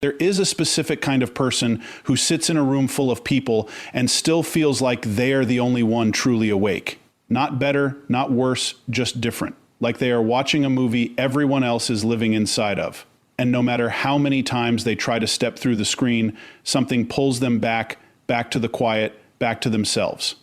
There is a specific kind of person who sits in a room full of people and still feels like they are the only one truly awake. Not better, not worse, just different. Like they are watching a movie everyone else is living inside of. And no matter how many times they try to step through the screen, something pulls them back to the quiet, back to themselves.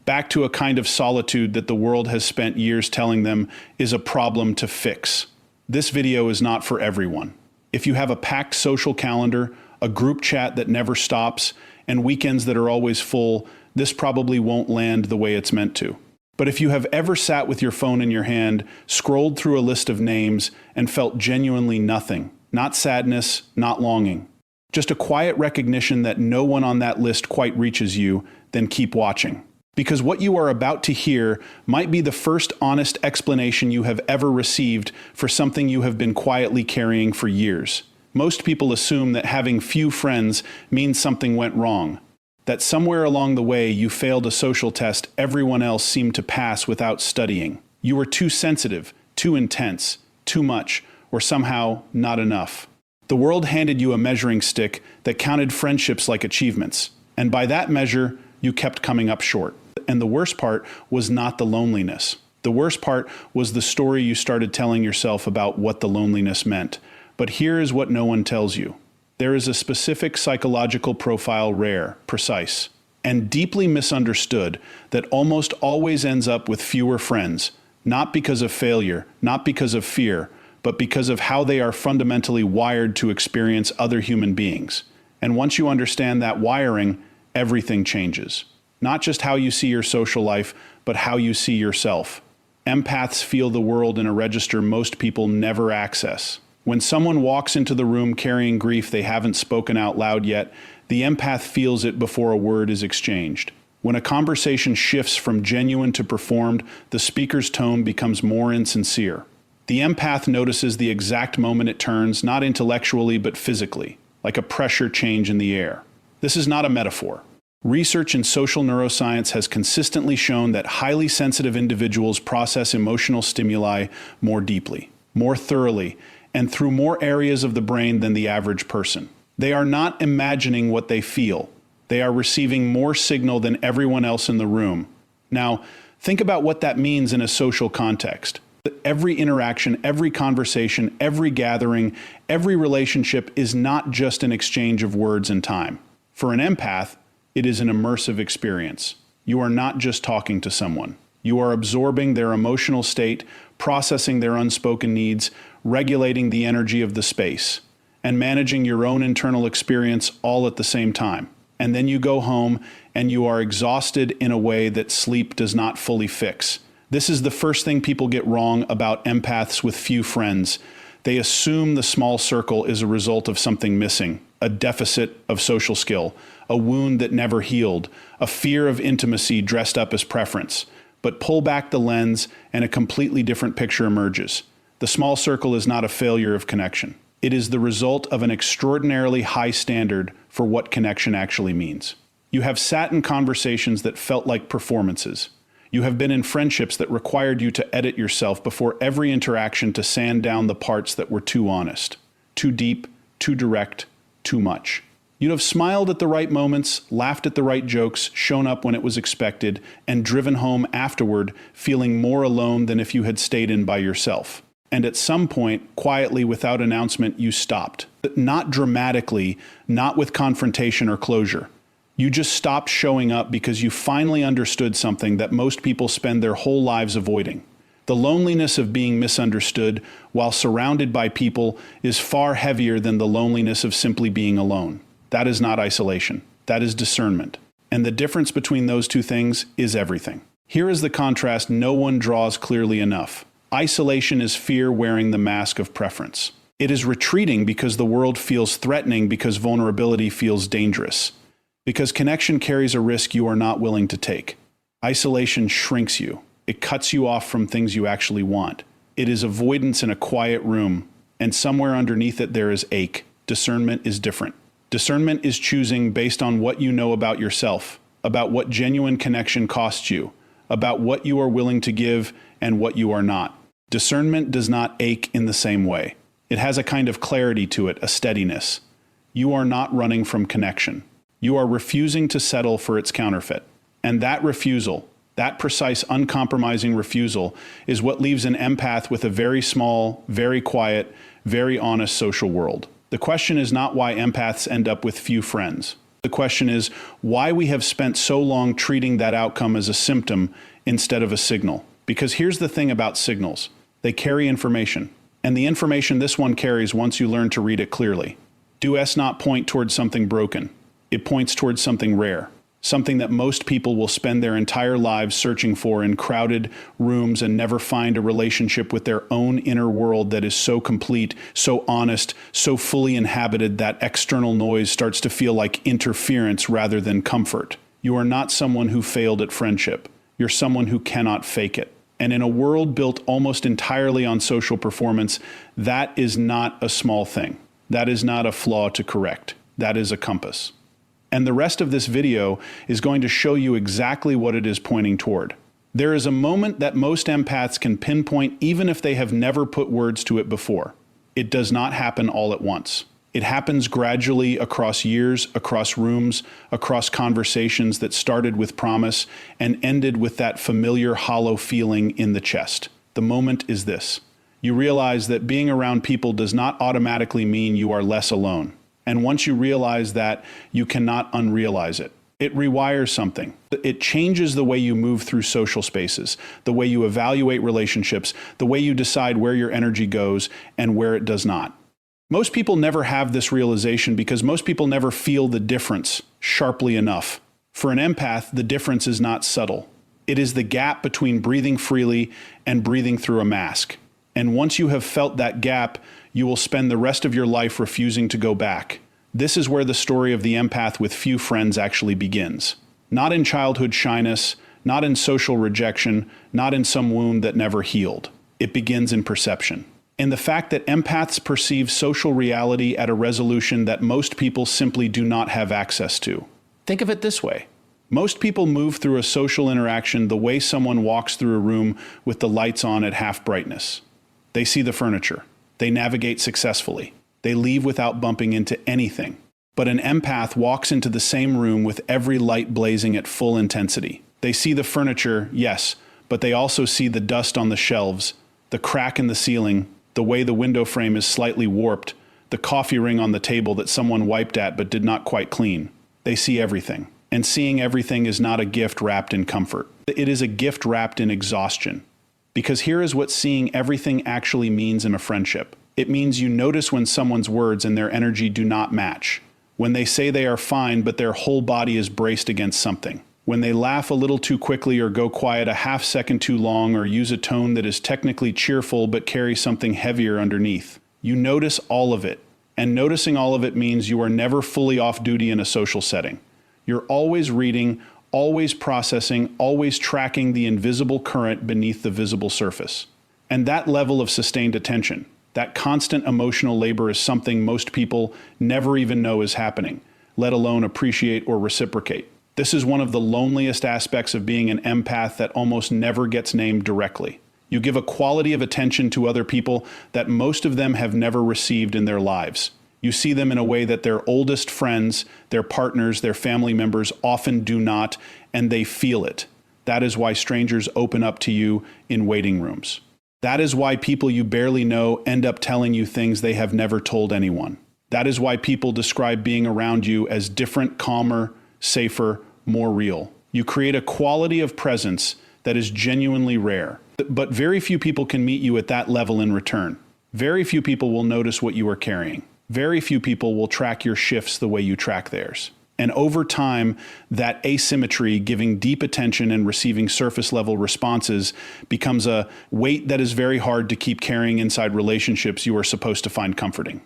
Back to a kind of solitude that the world has spent years telling them is a problem to fix. This video is not for everyone. If you have a packed social calendar, a group chat that never stops, and weekends that are always full, this probably won't land the way it's meant to. But if you have ever sat with your phone in your hand, scrolled through a list of names, and felt genuinely nothing, not sadness, not longing, just a quiet recognition that no one on that list quite reaches you, then keep watching. Because what you are about to hear might be the first honest explanation you have ever received for something you have been quietly carrying for years. Most people assume that having few friends means something went wrong, that somewhere along the way you failed a social test everyone else seemed to pass without studying. You were too sensitive, too intense, too much, or somehow not enough. The world handed you a measuring stick that counted friendships like achievements, and by that measure, you kept coming up short. And the worst part was not the loneliness. The worst part was the story you started telling yourself about what the loneliness meant. But here is what no one tells you. There is a specific psychological profile, rare, precise, and deeply misunderstood, that almost always ends up with fewer friends, not because of failure, not because of fear, but because of how they are fundamentally wired to experience other human beings. And once you understand that wiring, everything changes. Not just how you see your social life, but how you see yourself. Empaths feel the world in a register most people never access. When someone walks into the room carrying grief they haven't spoken out loud yet, the empath feels it before a word is exchanged. When a conversation shifts from genuine to performed, the speaker's tone becomes more insincere. The empath notices the exact moment it turns, not intellectually but physically, like a pressure change in the air. This is not a metaphor. Research in social neuroscience has consistently shown that highly sensitive individuals process emotional stimuli more deeply, more thoroughly, and through more areas of the brain than the average person. They are not imagining what they feel. They are receiving more signal than everyone else in the room. Now, think about what that means in a social context. Every interaction, every conversation, every gathering, every relationship is not just an exchange of words and time. For an empath, it is an immersive experience. You are not just talking to someone. You are absorbing their emotional state, processing their unspoken needs, regulating the energy of the space, and managing your own internal experience all at the same time. And then you go home and you are exhausted in a way that sleep does not fully fix. This is the first thing people get wrong about empaths with few friends. They assume the small circle is a result of something missing, a deficit of social skill, a wound that never healed, a fear of intimacy dressed up as preference. But pull back the lens and a completely different picture emerges. The small circle is not a failure of connection. It is the result of an extraordinarily high standard for what connection actually means. You have sat in conversations that felt like performances. You have been in friendships that required you to edit yourself before every interaction to sand down the parts that were too honest, too deep, too direct, too much. You'd have smiled at the right moments, laughed at the right jokes, shown up when it was expected, and driven home afterward feeling more alone than if you had stayed in by yourself. And at some point, quietly without announcement, you stopped. Not dramatically, not with confrontation or closure. You just stopped showing up because you finally understood something that most people spend their whole lives avoiding. The loneliness of being misunderstood while surrounded by people is far heavier than the loneliness of simply being alone. That is not isolation. That is discernment. And the difference between those two things is everything. Here is the contrast no one draws clearly enough. Isolation is fear wearing the mask of preference. It is retreating because the world feels threatening, because vulnerability feels dangerous, because connection carries a risk you are not willing to take. Isolation shrinks you. It cuts you off from things you actually want. It is avoidance in a quiet room, and somewhere underneath it there is ache. Discernment is different. Discernment is choosing based on what you know about yourself, about what genuine connection costs you, about what you are willing to give and what you are not. Discernment does not ache in the same way. It has a kind of clarity to it, a steadiness. You are not running from connection. You are refusing to settle for its counterfeit. And that refusal, that precise, uncompromising refusal, is what leaves an empath with a very small, very quiet, very honest social world. The question is not why empaths end up with few friends. The question is why we have spent so long treating that outcome as a symptom instead of a signal. Because here's the thing about signals. They carry information. And the information this one carries once you learn to read it clearly. Do S not point towards something broken. It points towards something rare. Something that most people will spend their entire lives searching for in crowded rooms and never find a relationship with their own inner world that is so complete, so honest, so fully inhabited that external noise starts to feel like interference rather than comfort. You are not someone who failed at friendship. You're someone who cannot fake it. And in a world built almost entirely on social performance, that is not a small thing. That is not a flaw to correct. That is a compass. And the rest of this video is going to show you exactly what it is pointing toward. There is a moment that most empaths can pinpoint even if they have never put words to it before. It does not happen all at once. It happens gradually across years, across rooms, across conversations that started with promise and ended with that familiar hollow feeling in the chest. The moment is this. You realize that being around people does not automatically mean you are less alone. And once you realize that, you cannot unrealize it. It rewires something. It changes the way you move through social spaces, the way you evaluate relationships, the way you decide where your energy goes and where it does not. Most people never have this realization because most people never feel the difference sharply enough. For an empath, the difference is not subtle. It is the gap between breathing freely and breathing through a mask. And once you have felt that gap, you will spend the rest of your life refusing to go back. This is where the story of the empath with few friends actually begins. Not in childhood shyness, not in social rejection, not in some wound that never healed. It begins in perception. In the fact that empaths perceive social reality at a resolution that most people simply do not have access to. Think of it this way. Most people move through a social interaction the way someone walks through a room with the lights on at half brightness. They see the furniture. They navigate successfully. They leave without bumping into anything. But an empath walks into the same room with every light blazing at full intensity. They see the furniture, yes, but they also see the dust on the shelves, the crack in the ceiling, the way the window frame is slightly warped, the coffee ring on the table that someone wiped at but did not quite clean. They see everything. And seeing everything is not a gift wrapped in comfort. It is a gift wrapped in exhaustion. Because here is what seeing everything actually means in a friendship. It means you notice when someone's words and their energy do not match. When they say they are fine, but their whole body is braced against something. When they laugh a little too quickly or go quiet a half second too long or use a tone that is technically cheerful but carries something heavier underneath. You notice all of it. And noticing all of it means you are never fully off duty in a social setting. You're always reading, always processing, always tracking the invisible current beneath the visible surface. And that level of sustained attention, that constant emotional labor is something most people never even know is happening, let alone appreciate or reciprocate. This is one of the loneliest aspects of being an empath that almost never gets named directly. You give a quality of attention to other people that most of them have never received in their lives. You see them in a way that their oldest friends, their partners, their family members often do not, and they feel it. That is why strangers open up to you in waiting rooms. That is why people you barely know end up telling you things they have never told anyone. That is why people describe being around you as different, calmer, safer, more real. You create a quality of presence that is genuinely rare. But very few people can meet you at that level in return. Very few people will notice what you are carrying. Very few people will track your shifts the way you track theirs. And over time, that asymmetry, giving deep attention and receiving surface-level responses, becomes a weight that is very hard to keep carrying inside relationships you are supposed to find comforting.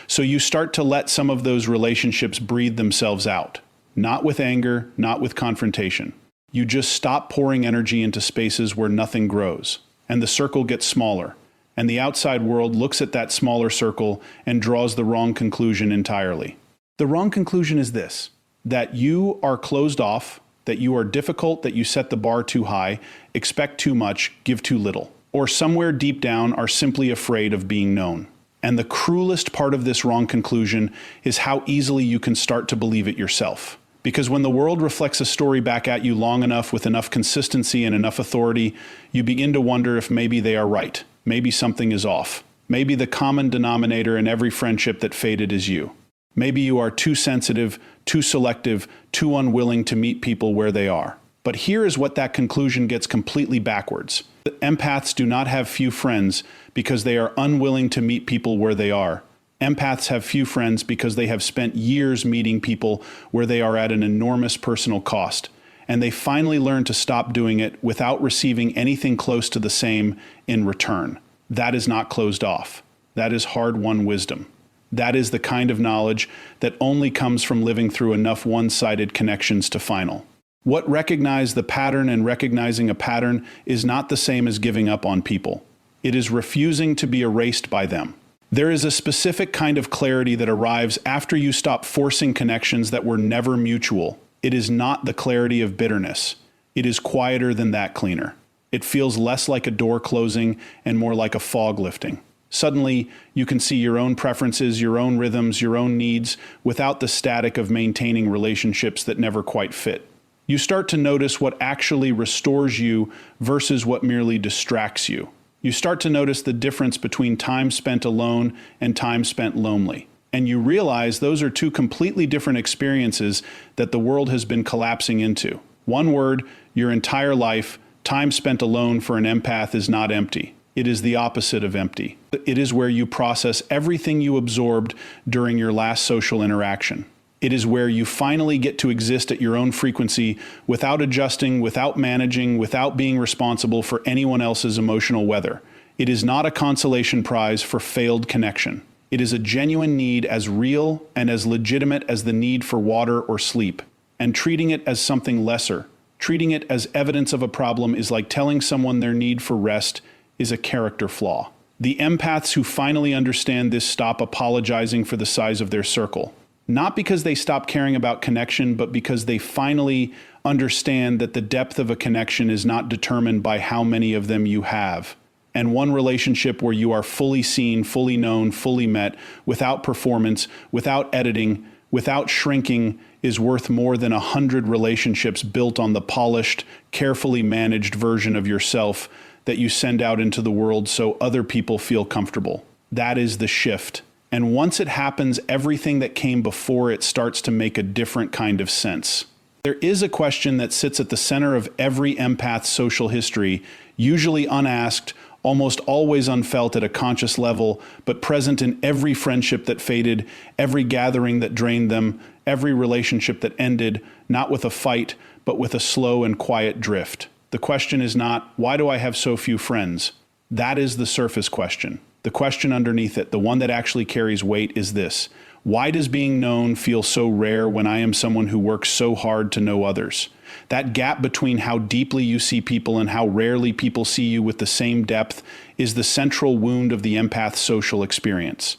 So you start to let some of those relationships breathe themselves out. Not with anger, not with confrontation. You just stop pouring energy into spaces where nothing grows, and the circle gets smaller. And the outside world looks at that smaller circle and draws the wrong conclusion entirely. The wrong conclusion is this, that you are closed off, that you are difficult, that you set the bar too high, expect too much, give too little, or somewhere deep down are simply afraid of being known. And the cruelest part of this wrong conclusion is how easily you can start to believe it yourself. Because when the world reflects a story back at you long enough with enough consistency and enough authority, you begin to wonder if maybe they are right. Maybe something is off. Maybe the common denominator in every friendship that faded is you. Maybe you are too sensitive, too selective, too unwilling to meet people where they are. But here is what that conclusion gets completely backwards. Empaths do not have few friends because they are unwilling to meet people where they are. Empaths have few friends because they have spent years meeting people where they are at an enormous personal cost, and they finally learn to stop doing it without receiving anything close to the same in return. That is not closed off. That is hard-won wisdom. That is the kind of knowledge that only comes from living through enough one-sided connections to final. What recognize the pattern and recognizing a pattern is not the same as giving up on people. It is refusing to be erased by them. There is a specific kind of clarity that arrives after you stop forcing connections that were never mutual. It is not the clarity of bitterness. It is quieter than that, cleaner. It feels less like a door closing and more like a fog lifting. Suddenly, you can see your own preferences, your own rhythms, your own needs, without the static of maintaining relationships that never quite fit. You start to notice what actually restores you versus what merely distracts you. You start to notice the difference between time spent alone and time spent lonely. And you realize those are two completely different experiences that the world has been collapsing into. One word, your entire life, time spent alone for an empath is not empty. It is the opposite of empty. It is where you process everything you absorbed during your last social interaction. It is where you finally get to exist at your own frequency without adjusting, without managing, without being responsible for anyone else's emotional weather. It is not a consolation prize for failed connection. It is a genuine need as real and as legitimate as the need for water or sleep. And treating it as something lesser, treating it as evidence of a problem is like telling someone their need for rest is a character flaw. The empaths who finally understand this stop apologizing for the size of their circle. Not because they stop caring about connection, but because they finally understand that the depth of a connection is not determined by how many of them you have. And one relationship where you are fully seen, fully known, fully met, without performance, without editing, without shrinking, is worth more than 100 relationships built on the polished, carefully managed version of yourself that you send out into the world so other people feel comfortable. That is the shift. And once it happens, everything that came before it starts to make a different kind of sense. There is a question that sits at the center of every empath's social history, usually unasked, almost always unfelt at a conscious level, but present in every friendship that faded, every gathering that drained them, every relationship that ended, not with a fight, but with a slow and quiet drift. The question is not, why do I have so few friends? That is the surface question. The question underneath it, the one that actually carries weight, is this: why does being known feel so rare when I am someone who works so hard to know others? That gap between how deeply you see people and how rarely people see you with the same depth is the central wound of the empath's social experience.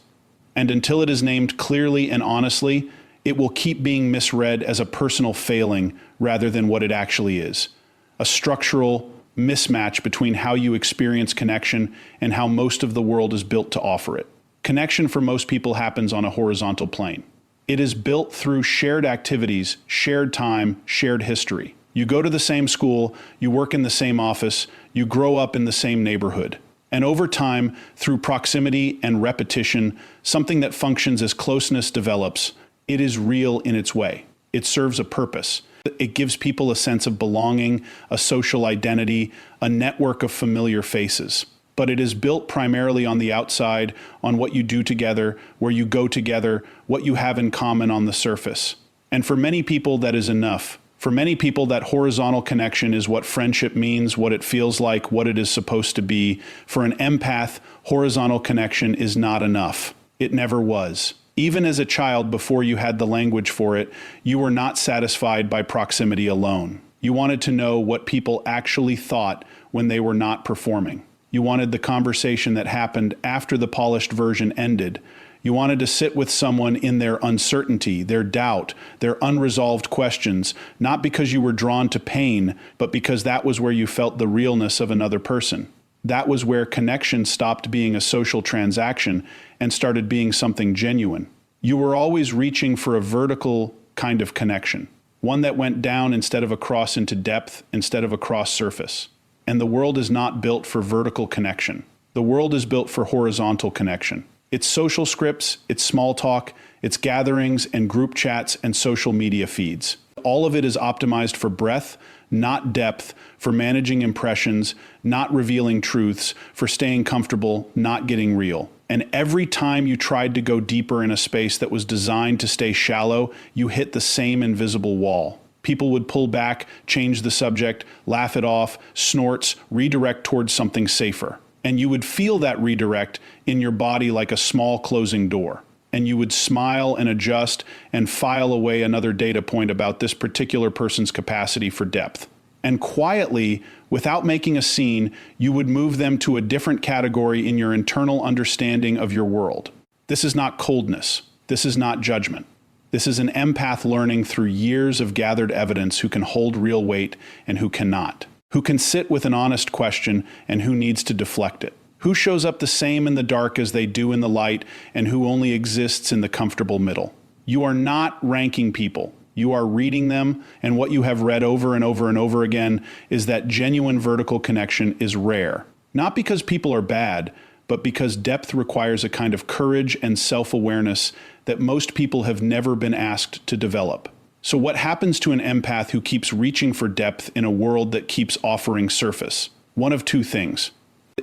And until it is named clearly and honestly, it will keep being misread as a personal failing rather than what it actually is: a structural mismatch between how you experience connection and how most of the world is built to offer it. Connection for most people happens on a horizontal plane. It is built through shared activities, shared time, shared history. You go to the same school, you work in the same office, you grow up in the same neighborhood. And over time, through proximity and repetition, something that functions as closeness develops. It is real in its way. It serves a purpose. It gives people a sense of belonging, a social identity, a network of familiar faces. But it is built primarily on the outside, on what you do together, where you go together, what you have in common on the surface. And for many people, that is enough. For many people, that horizontal connection is what friendship means, what it feels like, what it is supposed to be. For an empath, horizontal connection is not enough. It never was. Even as a child, before you had the language for it, you were not satisfied by proximity alone. You wanted to know what people actually thought when they were not performing. You wanted the conversation that happened after the polished version ended. You wanted to sit with someone in their uncertainty, their doubt, their unresolved questions, not because you were drawn to pain, but because that was where you felt the realness of another person. That was where connection stopped being a social transaction and started being something genuine. You were always reaching for a vertical kind of connection, one that went down instead of across into depth, instead of across surface. And the world is not built for vertical connection. The world is built for horizontal connection. It's social scripts, it's small talk, it's gatherings and group chats and social media feeds. All of it is optimized for breadth, not depth, for managing impressions, not revealing truths, for staying comfortable, not getting real. And every time you tried to go deeper in a space that was designed to stay shallow, you hit the same invisible wall. People would pull back, change the subject, laugh it off, snorts, redirect towards something safer. And you would feel that redirect in your body like a small closing door. And you would smile and adjust and file away another data point about this particular person's capacity for depth. And quietly, without making a scene, you would move them to a different category in your internal understanding of your world. This is not coldness. This is not judgment. This is an empath learning through years of gathered evidence who can hold real weight and who cannot. Who can sit with an honest question and who needs to deflect it. Who shows up the same in the dark as they do in the light and who only exists in the comfortable middle. You are not ranking people. You are reading them, and what you have read over and over and over again is that genuine vertical connection is rare. Not because people are bad, but because depth requires a kind of courage and self-awareness that most people have never been asked to develop. So what happens to an empath who keeps reaching for depth in a world that keeps offering surface? One of two things.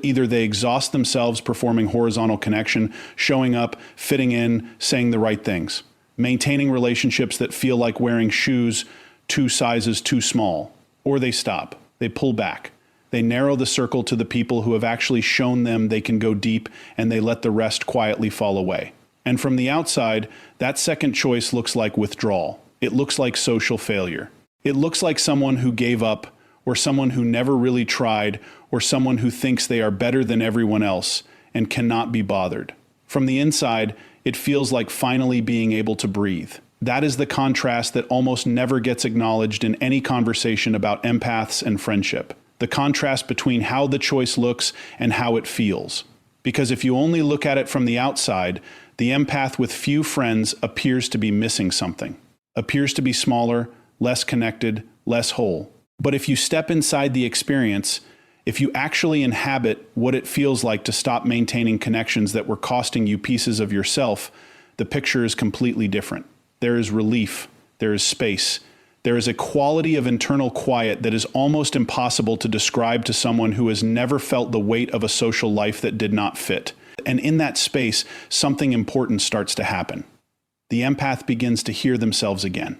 Either they exhaust themselves performing horizontal connection, showing up, fitting in, saying the right things, maintaining relationships that feel like wearing shoes 2 sizes too small, or they stop, they pull back. They narrow the circle to the people who have actually shown them they can go deep, and they let the rest quietly fall away. And from the outside, that second choice looks like withdrawal. It looks like social failure. It looks like someone who gave up, or someone who never really tried, or someone who thinks they are better than everyone else and cannot be bothered. From the inside, it feels like finally being able to breathe. That is the contrast that almost never gets acknowledged in any conversation about empaths and friendship. The contrast between how the choice looks and how it feels. Because if you only look at it from the outside, the empath with few friends appears to be missing something. Appears to be smaller, less connected, less whole. But if you step inside the experience, if you actually inhabit what it feels like to stop maintaining connections that were costing you pieces of yourself, the picture is completely different. There is relief, there is space, there is a quality of internal quiet that is almost impossible to describe to someone who has never felt the weight of a social life that did not fit. And in that space, something important starts to happen. The empath begins to hear themselves again.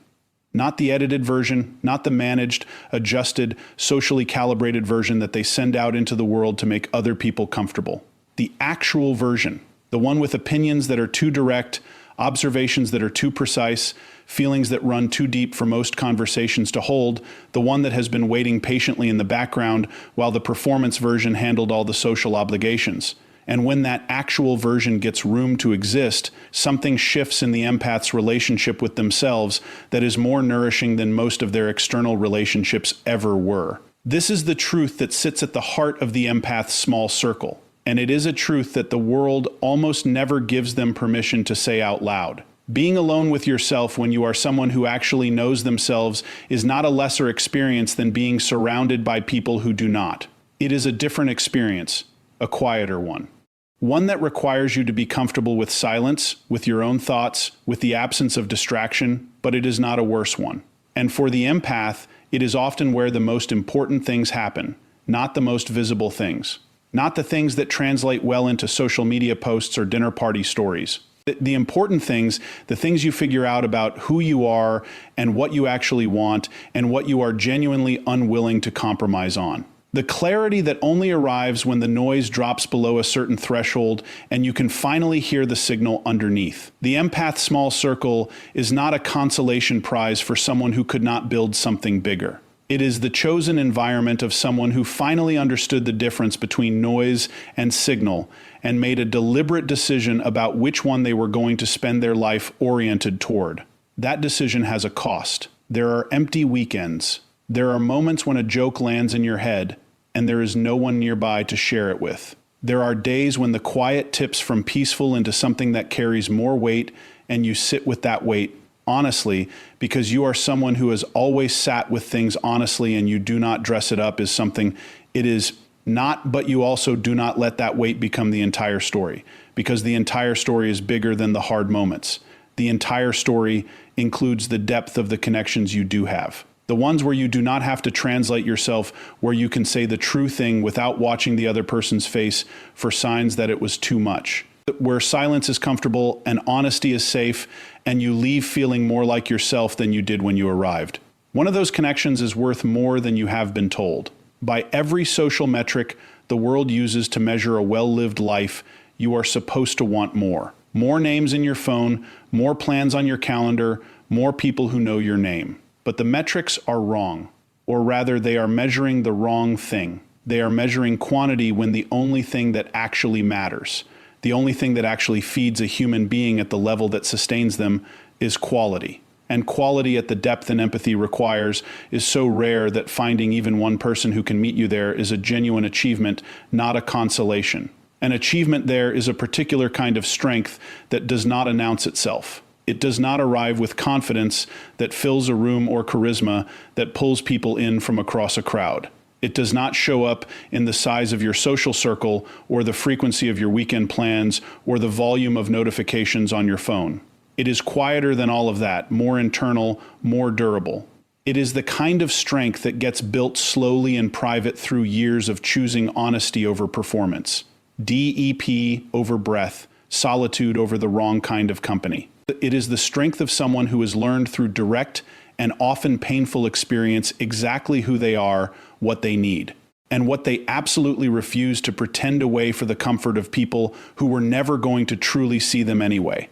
Not the edited version, not the managed, adjusted, socially calibrated version that they send out into the world to make other people comfortable. The actual version, the one with opinions that are too direct, observations that are too precise, feelings that run too deep for most conversations to hold, the one that has been waiting patiently in the background while the performance version handled all the social obligations. And when that actual version gets room to exist, something shifts in the empath's relationship with themselves that is more nourishing than most of their external relationships ever were. This is the truth that sits at the heart of the empath's small circle. And it is a truth that the world almost never gives them permission to say out loud. Being alone with yourself when you are someone who actually knows themselves is not a lesser experience than being surrounded by people who do not. It is a different experience, a quieter one. One that requires you to be comfortable with silence, with your own thoughts, with the absence of distraction, but it is not a worse one. And for the empath, it is often where the most important things happen, not the most visible things. Not the things that translate well into social media posts or dinner party stories. The important things, the things you figure out about who you are and what you actually want and what you are genuinely unwilling to compromise on. The clarity that only arrives when the noise drops below a certain threshold and you can finally hear the signal underneath. The empath's small circle is not a consolation prize for someone who could not build something bigger. It is the chosen environment of someone who finally understood the difference between noise and signal and made a deliberate decision about which one they were going to spend their life oriented toward. That decision has a cost. There are empty weekends. There are moments when a joke lands in your head. and there is no one nearby to share it with. There are days when the quiet tips from peaceful into something that carries more weight, and you sit with that weight honestly, because you are someone who has always sat with things honestly and you do not dress it up as something it is not, but you also do not let that weight become the entire story, because the entire story is bigger than the hard moments. The entire story includes the depth of the connections you do have. The ones where you do not have to translate yourself, where you can say the true thing without watching the other person's face for signs that it was too much. Where silence is comfortable and honesty is safe, and you leave feeling more like yourself than you did when you arrived. One of those connections is worth more than you have been told. By every social metric the world uses to measure a well-lived life, you are supposed to want more. More names in your phone, more plans on your calendar, more people who know your name. But the metrics are wrong, or rather they are measuring the wrong thing. They are measuring quantity when the only thing that actually matters, the only thing that actually feeds a human being at the level that sustains them, is quality. And quality at the depth and empathy requires is so rare that finding even one person who can meet you there is a genuine achievement, not a consolation. An achievement there is a particular kind of strength that does not announce itself. It does not arrive with confidence that fills a room or charisma that pulls people in from across a crowd. It does not show up in the size of your social circle or the frequency of your weekend plans or the volume of notifications on your phone. It is quieter than all of that, more internal, more durable. It is the kind of strength that gets built slowly in private through years of choosing honesty over performance, DEP over breath, solitude over the wrong kind of company. It is the strength of someone who has learned through direct and often painful experience exactly who they are, what they need, and what they absolutely refuse to pretend away for the comfort of people who were never going to truly see them anyway.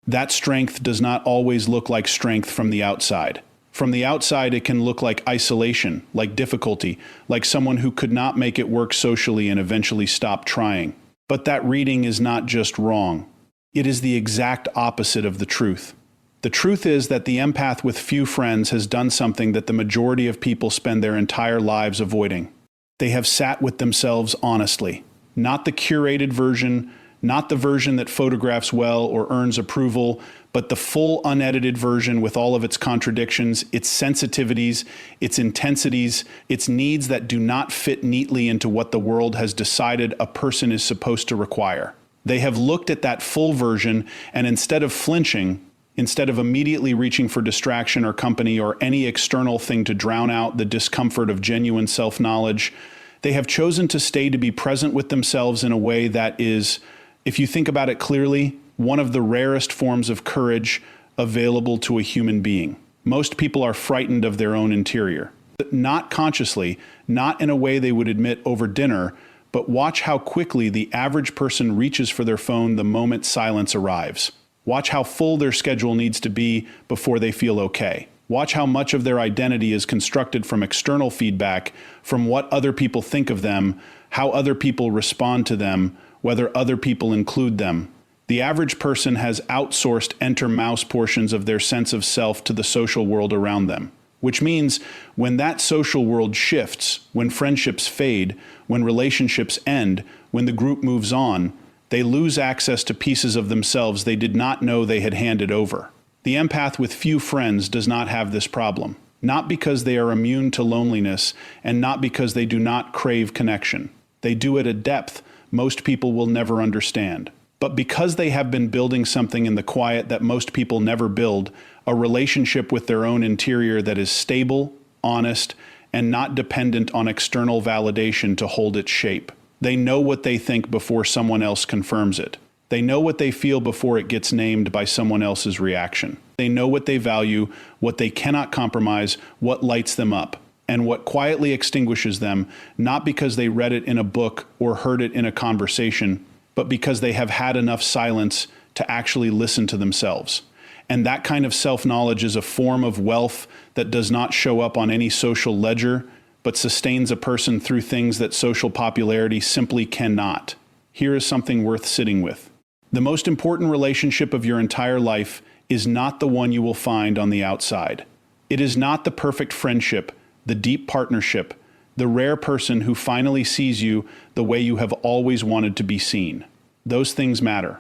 That strength does not always look like strength from the outside. From the outside, it can look like isolation, like difficulty, like someone who could not make it work socially and eventually stopped trying. But that reading is not just wrong. It is the exact opposite of the truth. The truth is that the empath with few friends has done something that the majority of people spend their entire lives avoiding. They have sat with themselves honestly, not the curated version, not the version that photographs well or earns approval, but the full unedited version with all of its contradictions, its sensitivities, its intensities, its needs that do not fit neatly into what the world has decided a person is supposed to require. They have looked at that full version, and instead of flinching, instead of immediately reaching for distraction or company or any external thing to drown out the discomfort of genuine self-knowledge, they have chosen to stay to be present with themselves in a way that is, if you think about it clearly, one of the rarest forms of courage available to a human being. Most people are frightened of their own interior. Not consciously, not in a way they would admit over dinner, but watch how quickly the average person reaches for their phone the moment silence arrives. Watch how full their schedule needs to be before they feel okay. Watch how much of their identity is constructed from external feedback, from what other people think of them, how other people respond to them, whether other people include them. The average person has outsourced enter-mouse portions of their sense of self to the social world around them. Which means when that social world shifts, when friendships fade, when relationships end, when the group moves on, they lose access to pieces of themselves they did not know they had handed over. The empath with few friends does not have this problem, not because they are immune to loneliness and not because they do not crave connection. They do at a depth most people will never understand. But because they have been building something in the quiet that most people never build, a relationship with their own interior that is stable, honest, and not dependent on external validation to hold its shape. They know what they think before someone else confirms it. They know what they feel before it gets named by someone else's reaction. They know what they value, what they cannot compromise, what lights them up, and what quietly extinguishes them, not because they read it in a book or heard it in a conversation, but because they have had enough silence to actually listen to themselves. And that kind of self-knowledge is a form of wealth that does not show up on any social ledger, but sustains a person through things that social popularity simply cannot. Here is something worth sitting with. The most important relationship of your entire life is not the one you will find on the outside. It is not the perfect friendship, the deep partnership, The rare person who finally sees you the way you have always wanted to be seen. Those things matter.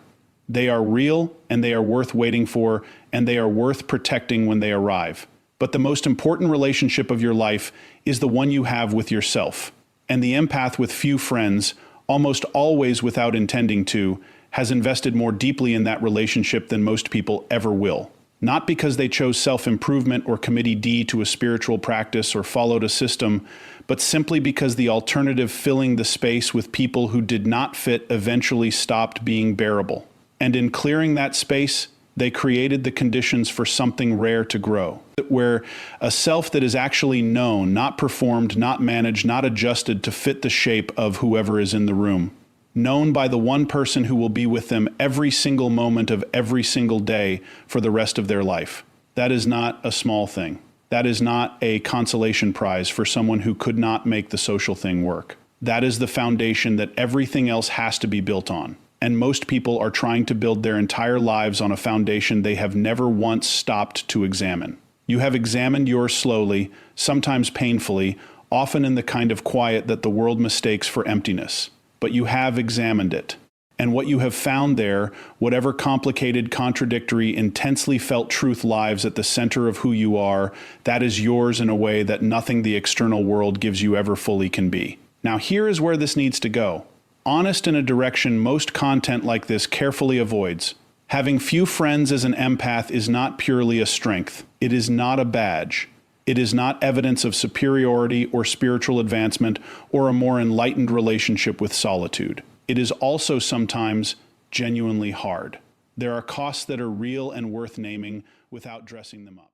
They are real, and they are worth waiting for, and they are worth protecting when they arrive. But the most important relationship of your life is the one you have with yourself. And the empath with few friends, almost always without intending to, has invested more deeply in that relationship than most people ever will. Not because they chose self-improvement or committee D to a spiritual practice or followed a system, but simply because the alternative filling the space with people who did not fit eventually stopped being bearable. And in clearing that space, they created the conditions for something rare to grow, where a self that is actually known, not performed, not managed, not adjusted to fit the shape of whoever is in the room. Known by the one person who will be with them every single moment of every single day for the rest of their life. That is not a small thing. That is not a consolation prize for someone who could not make the social thing work. That is the foundation that everything else has to be built on. And most people are trying to build their entire lives on a foundation they have never once stopped to examine. You have examined yours slowly, sometimes painfully, often in the kind of quiet that the world mistakes for emptiness. But you have examined it. And what you have found there, whatever complicated, contradictory, intensely felt truth lies at the center of who you are, that is yours in a way that nothing the external world gives you ever fully can be. Now here is where this needs to go. Honest in a direction most content like this carefully avoids. Having few friends as an empath is not purely a strength. It is not a badge. It is not evidence of superiority or spiritual advancement or a more enlightened relationship with solitude. It is also sometimes genuinely hard. There are costs that are real and worth naming without dressing them up.